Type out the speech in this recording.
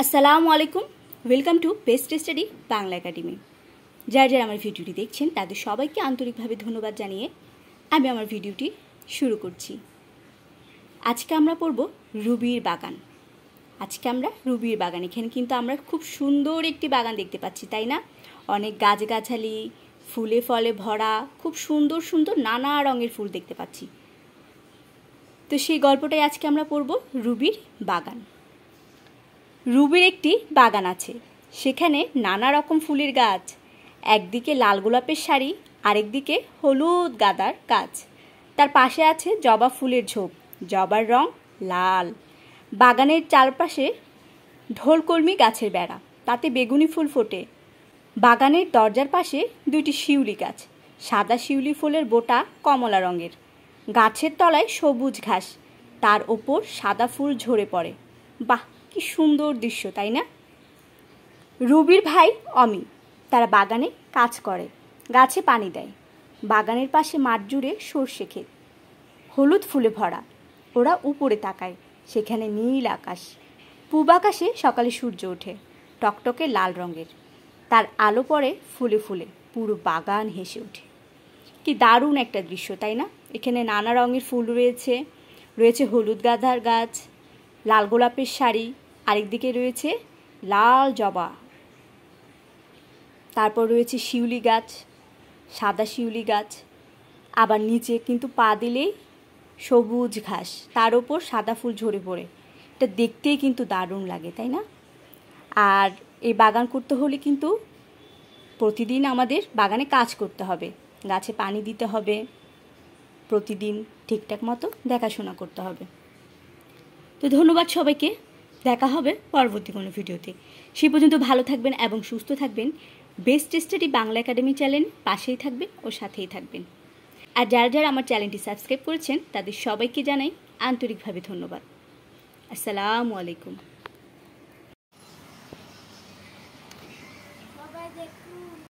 আসসালামু আলাইকুম, welcome to best study Bangla academy. যারা যারা আমার ভিডিওটি দেখছেন তাদের সবাইকে আন্তরিকভাবে ধন্যবাদ জানিয়ে আমি আমার ভিডিওটি শুরু করছি। আজকে আমরা পড়ব রুবির বাগান। এখানে কিন্তু আমরা খুব সুন্দর একটি বাগান দেখতে পাচ্ছি, তাই না? অনেক গাছগাছালি, ফুলে ফলে ভরা, খুব সুন্দর সুন্দর নানা রঙের ফুল দেখতে পাচ্ছি। তো সেই গল্পটাই আজকে আমরা পড়ব, রুবির বাগান। রুবির একটি বাগান আছে, সেখানে নানা রকম ফুলের গাছ, একদিকে লাল গোলাপের সারি, আরেকদিকে হলুদ গাঁদার গাছ, তার পাশে আছে জবা ফুলের ঝোপ, জবার রং লাল। বাগানের চারপাশে ঢোলকলমি গাছের বেড়া, তাতে বেগুনি ফুল ফোটে। বাগানের দরজার পাশে দুইটি শিউলি গাছ, সাদা শিউলি ফুলের বোটা কমলা রঙের। গাছের তলায় সবুজ ঘাস, তার ওপর সাদা ফুল ঝরে পড়ে। বাহ, কি সুন্দর দৃশ্য, তাই না? রুবির ভাই অমি তারা বাগানে কাজ করে, গাছে পানি দেয়। বাগানের পাশে মাঠ জুড়ে সর্ষে ক্ষেত, হলুদ ফুলে ভরা। ওরা উপরে তাকায়, সেখানে নীল আকাশ। পূব আকাশে সকালে সূর্য ওঠে, টকটকে লাল রঙের। তার আলো পড়ে ফুলে ফুলে, পুরো বাগান হেসে ওঠে। কি দারুণ একটা দৃশ্য, তাই না? এখানে নানা রঙের ফুল রয়েছে হলুদ গাঁদার গাছ, লাল গোলাপের শাড়ি, আরেকদিকে রয়েছে লাল জবা, তারপর রয়েছে শিউলি গাছ, সাদা শিউলি গাছ। আবার নিচে কিন্তু পা দিলেই সবুজ ঘাস, তার ওপর সাদা ফুল ঝরে পড়ে। এটা দেখতেই কিন্তু দারুণ লাগে, তাই না? আর এই বাগান করতে হলে কিন্তু প্রতিদিন আমাদের বাগানে কাজ করতে হবে, গাছে পানি দিতে হবে, প্রতিদিন ঠিকঠাক মতো দেখাশোনা করতে হবে। তো ধন্যবাদ সবাইকে, দেখা হবে পরবর্তী কোনো ভিডিওতে। সে পর্যন্ত ভালো থাকবেন এবং সুস্থ থাকবেন। Best study Bangla academy channel পাশেই থাকবেন ও সাথেই থাকবেন। আর যারা যারা আমার চ্যানেলটি সাবস্ক্রাইব করেছেন তাদের সবাইকে জানাই আন্তরিকভাবে ধন্যবাদ। আসসালামু আলাইকুম।